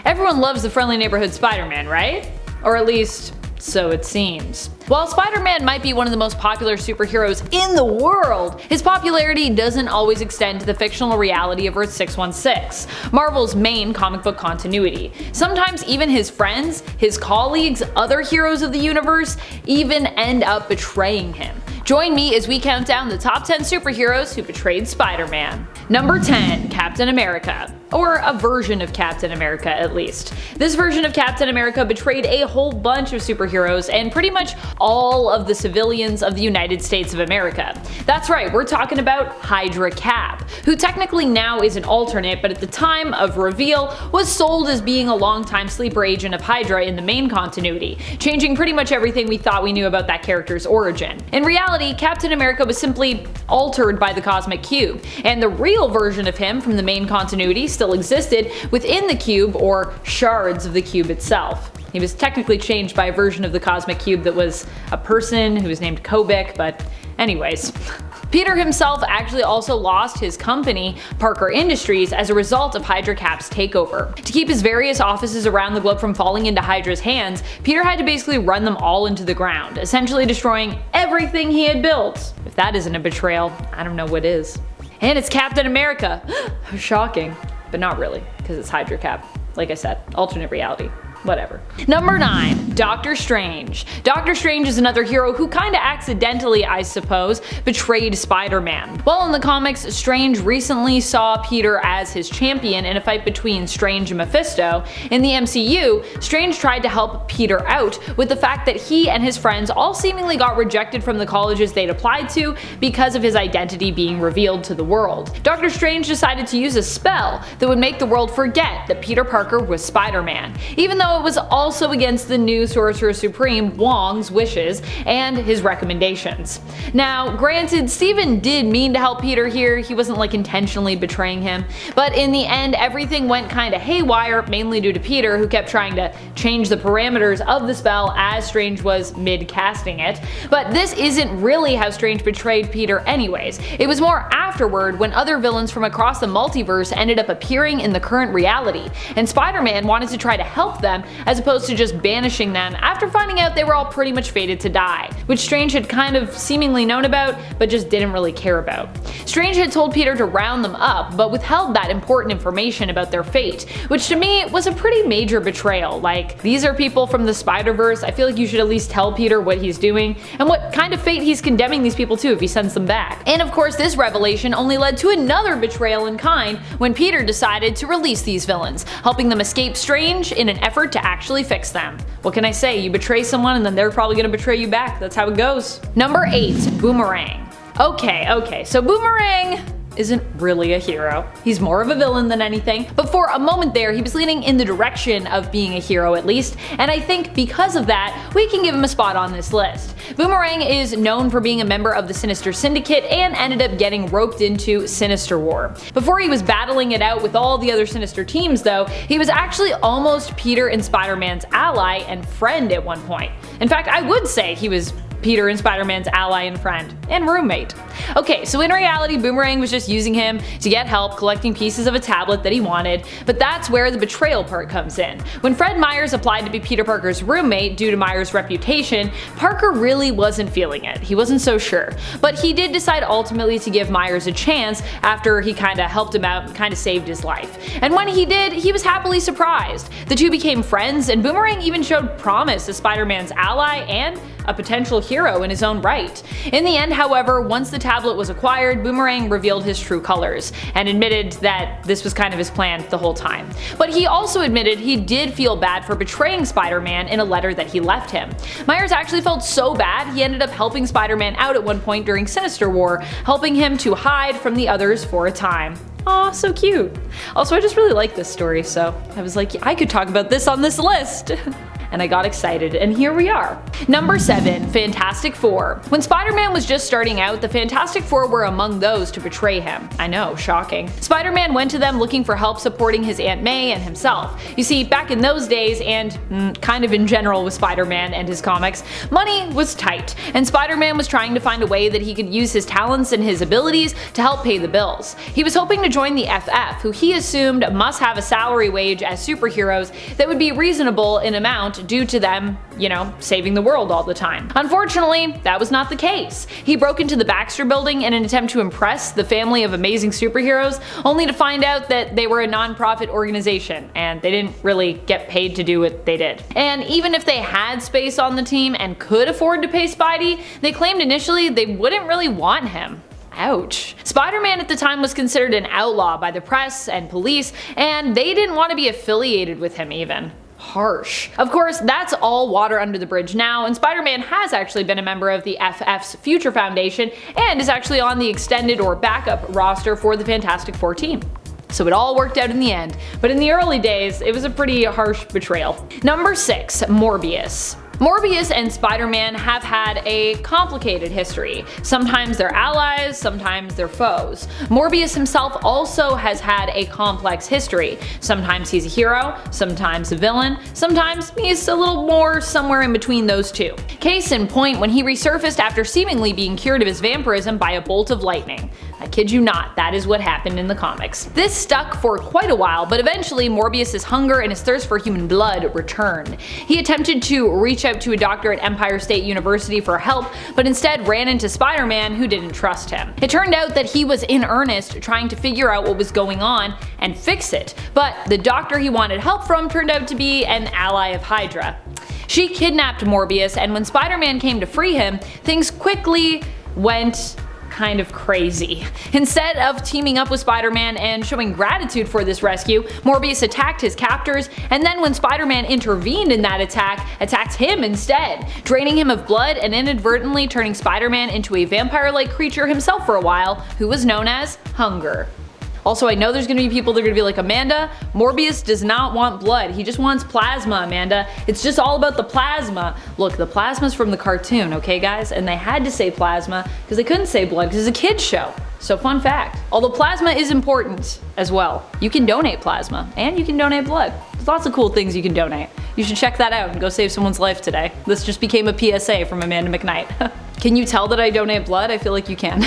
Everyone loves the friendly neighborhood Spider-Man, right? Or at least, so it seems. While Spider-Man might be one of the most popular superheroes in the world, his popularity doesn't always extend to the fictional reality of Earth 616, Marvel's main comic book continuity. Sometimes even his friends, his colleagues, other heroes of the universe even end up betraying him. Join me as we count down the top 10 superheroes who betrayed Spider-Man. Number 10. Captain America. Or a version of Captain America, at least. This version of Captain America betrayed a whole bunch of superheroes and pretty much all of the civilians of the United States of America. That's right, we're talking about Hydra Cap, who technically now is an alternate, but at the time of reveal was sold as being a longtime sleeper agent of Hydra in the main continuity, changing pretty much everything we thought we knew about that character's origin. In reality, Captain America was simply altered by the Cosmic Cube, and the real version of him from the main continuity still existed within the cube, or shards of the cube itself. He was technically changed by a version of the Cosmic Cube that was a person who was named Kobik, but anyways. Peter himself actually also lost his company, Parker Industries, as a result of Hydra Cap's takeover. To keep his various offices around the globe from falling into Hydra's hands, Peter had to basically run them all into the ground, essentially destroying everything he had built. If that isn't a betrayal, I don't know what is. And it's Captain America! Shocking. But not really, because it's Hydra Cap. Like I said, alternate reality. Whatever. Number 9. Doctor Strange. Doctor Strange is another hero who kinda accidentally, I suppose, betrayed Spider-Man. While in the comics, Strange recently saw Peter as his champion in a fight between Strange and Mephisto, in the MCU, Strange tried to help Peter out with the fact that he and his friends all seemingly got rejected from the colleges they'd applied to because of his identity being revealed to the world. Doctor Strange decided to use a spell that would make the world forget that Peter Parker was Spider-Man, even though it was also against the new Sorcerer Supreme, Wong's, wishes and his recommendations. Now, granted, Steven did mean to help Peter here, he wasn't like intentionally betraying him, but in the end everything went kinda haywire, mainly due to Peter, who kept trying to change the parameters of the spell as Strange was mid-casting it. But this isn't really how Strange betrayed Peter anyways. It was more afterward, when other villains from across the multiverse ended up appearing in the current reality, and Spider-Man wanted to try to help them as opposed to just banishing them after finding out they were all pretty much fated to die, which Strange had kind of seemingly known about but just didn't really care about. Strange had told Peter to round them up, but withheld that important information about their fate, which to me was a pretty major betrayal. Like, these are people from the Spider-Verse, I feel like you should at least tell Peter what he's doing and what kind of fate he's condemning these people to if he sends them back. And of course, this revelation only led to another betrayal in kind when Peter decided to release these villains, helping them escape Strange in an effort to actually fix them. What can I say? You betray someone and then they're probably gonna betray you back. That's how it goes. Number 8. Boomerang. Okay, so Boomerang isn't really a hero. He's more of a villain than anything, but for a moment there he was leaning in the direction of being a hero at least, and I think because of that we can give him a spot on this list. Boomerang is known for being a member of the Sinister Syndicate and ended up getting roped into Sinister War. Before he was battling it out with all the other Sinister teams though, he was actually almost Peter and Spider-Man's ally and friend at one point. In fact, I would say he was Peter and Spider-Man's ally and friend, and roommate. Okay, so in reality Boomerang was just using him to get help collecting pieces of a tablet that he wanted, but that's where the betrayal part comes in. When Fred Myers applied to be Peter Parker's roommate due to Myers' reputation, Parker really wasn't feeling it. He wasn't so sure. But he did decide ultimately to give Myers a chance after he kinda helped him out and kinda saved his life. And when he did, he was happily surprised. The two became friends, and Boomerang even showed promise as Spider-Man's ally and a potential hero in his own right. In the end, however, once the tablet was acquired, Boomerang revealed his true colors, and admitted that this was kind of his plan the whole time. But he also admitted he did feel bad for betraying Spider-Man in a letter that he left him. Myers actually felt so bad he ended up helping Spider-Man out at one point during Sinister War, helping him to hide from the others for a time. Aw, so cute. Also, I just really like this story, so I was like, I could talk about this on this list. and I got excited, and here we are. Number 7. Fantastic Four. When Spider-Man was just starting out, the Fantastic Four were among those to betray him. I know, shocking. Spider-Man went to them looking for help supporting his Aunt May and himself. You see, back in those days, and kind of in general with Spider-Man and his comics, money was tight, and Spider-Man was trying to find a way that he could use his talents and his abilities to help pay the bills. He was hoping to join the FF, who he assumed must have a salary wage as superheroes that would be reasonable in amount due to them, you know, saving the world all the time. Unfortunately, that was not the case. He broke into the Baxter Building in an attempt to impress the family of amazing superheroes, only to find out that they were a non-profit organization and they didn't really get paid to do what they did. And even if they had space on the team and could afford to pay Spidey, they claimed initially they wouldn't really want him. Ouch. Spider-Man at the time was considered an outlaw by the press and police, and they didn't want to be affiliated with him even. Harsh. Of course, that's all water under the bridge now, and Spider-Man has actually been a member of the FF's Future Foundation and is actually on the extended or backup roster for the Fantastic Four team. So it all worked out in the end, but in the early days, it was a pretty harsh betrayal. Number 6. Morbius. Morbius and Spider-Man have had a complicated history. Sometimes they're allies, sometimes they're foes. Morbius himself also has had a complex history. Sometimes he's a hero, sometimes a villain, sometimes he's a little more somewhere in between those two. Case in point, when he resurfaced after seemingly being cured of his vampirism by a bolt of lightning. I kid you not, that is what happened in the comics. This stuck for quite a while, but eventually Morbius's hunger and his thirst for human blood returned. He attempted to reach out to a doctor at Empire State University for help, but instead ran into Spider-Man, who didn't trust him. It turned out that he was in earnest trying to figure out what was going on and fix it, but the doctor he wanted help from turned out to be an ally of Hydra. She kidnapped Morbius, and when Spider-Man came to free him, things quickly went kind of crazy. Instead of teaming up with Spider-Man and showing gratitude for this rescue, Morbius attacked his captors, and then when Spider-Man intervened in that attack, attacked him instead, draining him of blood and inadvertently turning Spider-Man into a vampire-like creature himself for a while, who was known as Hunger. Also, I know there's gonna be people that are gonna be like, Amanda, Morbius does not want blood. He just wants plasma, Amanda. It's just all about the plasma. Look, the plasma's from the cartoon, okay guys? And they had to say plasma because they couldn't say blood because it's a kid's show. So fun fact. Although plasma is important as well. You can donate plasma and you can donate blood. There's lots of cool things you can donate. You should check that out and go save someone's life today. This just became a PSA from Amanda McKnight. Can you tell that I donate blood? I feel like you can.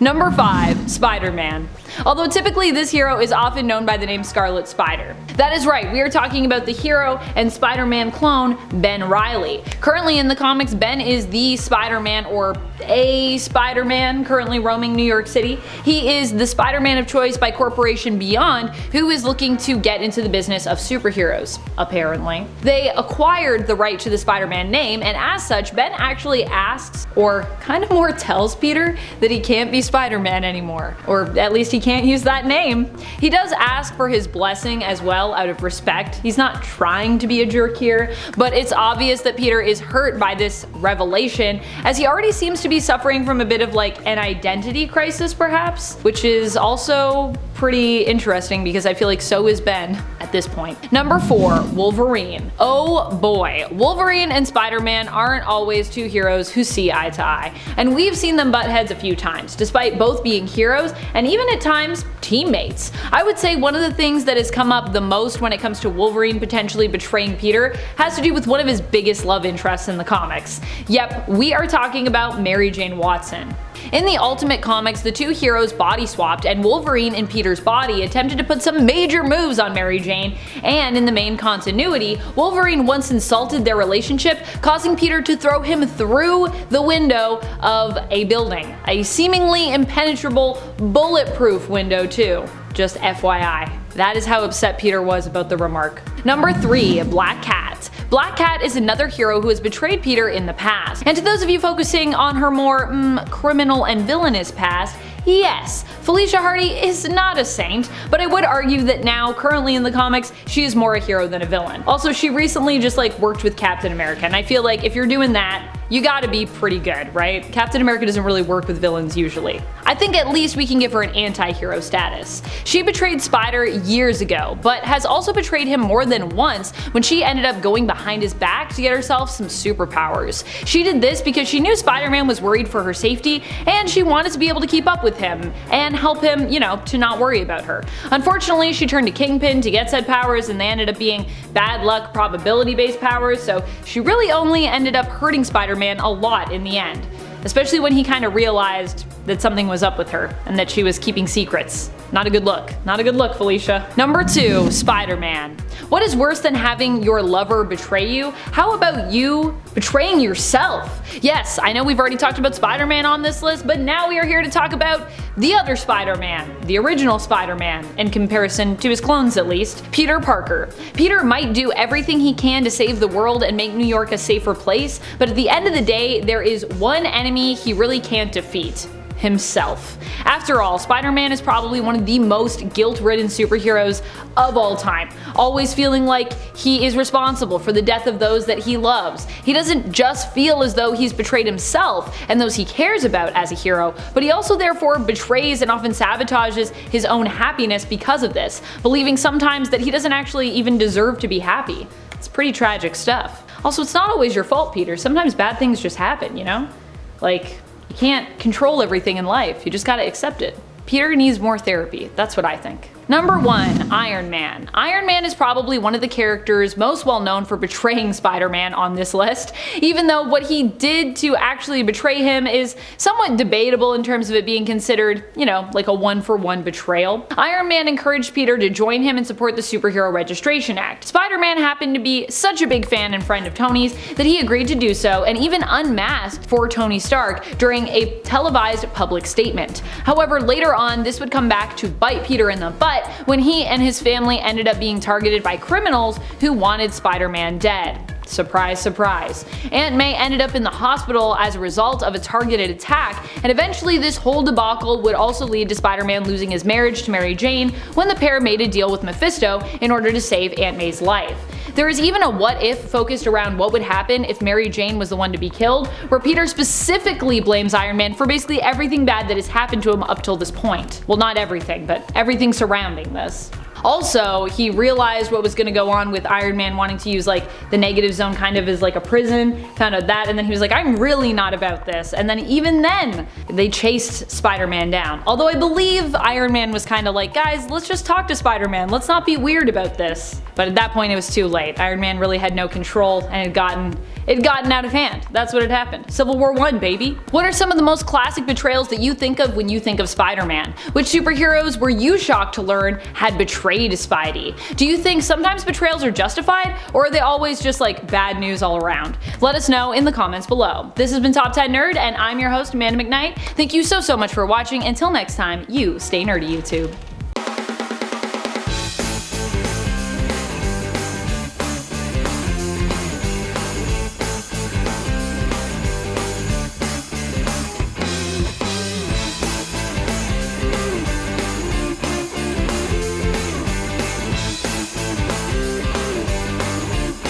Number 5. Spider-Man. Although typically this hero is often known by the name Scarlet Spider. That is right, we are talking about the hero and Spider-Man clone, Ben Reilly. Currently in the comics, Ben is the Spider-Man, or a Spider-Man, currently roaming New York City. He is the Spider-Man of choice by Corporation Beyond, who is looking to get into the business of superheroes, apparently. They acquired the right to the Spider-Man name, and as such, Ben actually asks, or kind of more tells Peter, that he can't be Spider-Man anymore, or at least he can't use that name. He does ask for his blessing as well out of respect. He's not trying to be a jerk here, but it's obvious that Peter is hurt by this revelation, as he already seems to be suffering from a bit of like an identity crisis perhaps, which is also pretty interesting because I feel like so is Ben at this point. Number 4. Wolverine. Oh boy, Wolverine and Spider-Man aren't always two heroes who see eye to eye, and we've seen them butt heads a few times, despite both being heroes and even at times teammates. I would say one of the things that has come up the most when it comes to Wolverine potentially betraying Peter has to do with one of his biggest love interests in the comics. Yep, we are talking about Mary Jane Watson. In the Ultimate Comics, the two heroes body swapped, and Wolverine in Peter's body attempted to put some major moves on Mary Jane, and in the main continuity, Wolverine once insulted their relationship, causing Peter to throw him through the window of a building. A seemingly impenetrable, bulletproof window too. Just FYI. That is how upset Peter was about the remark. Number 3. Black Cat. Black Cat is another hero who has betrayed Peter in the past. And to those of you focusing on her more criminal and villainous past, yes, Felicia Hardy is not a saint, but I would argue that now, currently in the comics, she is more a hero than a villain. Also, she recently just like worked with Captain America, and I feel like if you're doing that, you gotta be pretty good, right? Captain America doesn't really work with villains usually. I think at least we can give her an anti-hero status. She betrayed Spider years ago, but has also betrayed him more than once when she ended up going behind his back to get herself some superpowers. She did this because she knew Spider-Man was worried for her safety, and she wanted to be able to keep up with him and help him, to not worry about her. Unfortunately, she turned to Kingpin to get said powers, and they ended up being bad luck probability-based powers, so she really only ended up hurting Spider-Man a lot in the end. Especially when he kind of realized that something was up with her and that she was keeping secrets. Not a good look. Not a good look, Felicia. Number 2, Spider-Man. What is worse than having your lover betray you? How about you betraying yourself? Yes, I know we've already talked about Spider-Man on this list, but now we are here to talk about the other Spider-Man, the original Spider-Man, in comparison to his clones at least, Peter Parker. Peter might do everything he can to save the world and make New York a safer place, but at the end of the day, there is one enemy he really can't defeat: himself. After all, Spider-Man is probably one of the most guilt-ridden superheroes of all time, always feeling like he is responsible for the death of those that he loves. He doesn't just feel as though he's betrayed himself and those he cares about as a hero, but he also therefore betrays and often sabotages his own happiness because of this, believing sometimes that he doesn't actually even deserve to be happy. It's pretty tragic stuff. Also, it's not always your fault, Peter. Sometimes bad things just happen, Like, you can't control everything in life, you just gotta accept it. Peter needs more therapy, that's what I think. Number 1, Iron Man. Iron Man is probably one of the characters most well known for betraying Spider-Man on this list, even though what he did to actually betray him is somewhat debatable in terms of it being considered, like a one-for-one betrayal. Iron Man encouraged Peter to join him and support the Superhero Registration Act. Spider-Man happened to be such a big fan and friend of Tony's that he agreed to do so and even unmasked for Tony Stark during a televised public statement. However, later on, this would come back to bite Peter in the butt when he and his family ended up being targeted by criminals who wanted Spider-Man dead. Surprise, surprise. Aunt May ended up in the hospital as a result of a targeted attack, and eventually this whole debacle would also lead to Spider-Man losing his marriage to Mary Jane when the pair made a deal with Mephisto in order to save Aunt May's life. There is even a what if focused around what would happen if Mary Jane was the one to be killed, where Peter specifically blames Iron Man for basically everything bad that has happened to him up till this point. Well, not everything, but everything surrounding this. Also, he realized what was going to go on with Iron Man wanting to use the negative zone kind of as a prison, found out that, and then he was like, I'm really not about this. And then even then, they chased Spider-Man down. Although I believe Iron Man was kind of like, guys, let's just talk to Spider-Man, let's not be weird about this. But at that point it was too late. Iron Man really had no control and had gotten out of hand. That's what had happened. Civil War I, baby. What are some of the most classic betrayals that you think of when you think of Spider-Man? Which superheroes were you shocked to learn had betrayed Spidey? Do you think sometimes betrayals are justified, or are they always just bad news all around? Let us know in the comments below. This has been Top 10 Nerd, and I'm your host, Amanda McKnight. Thank you so much for watching. Until next time, you stay nerdy, YouTube.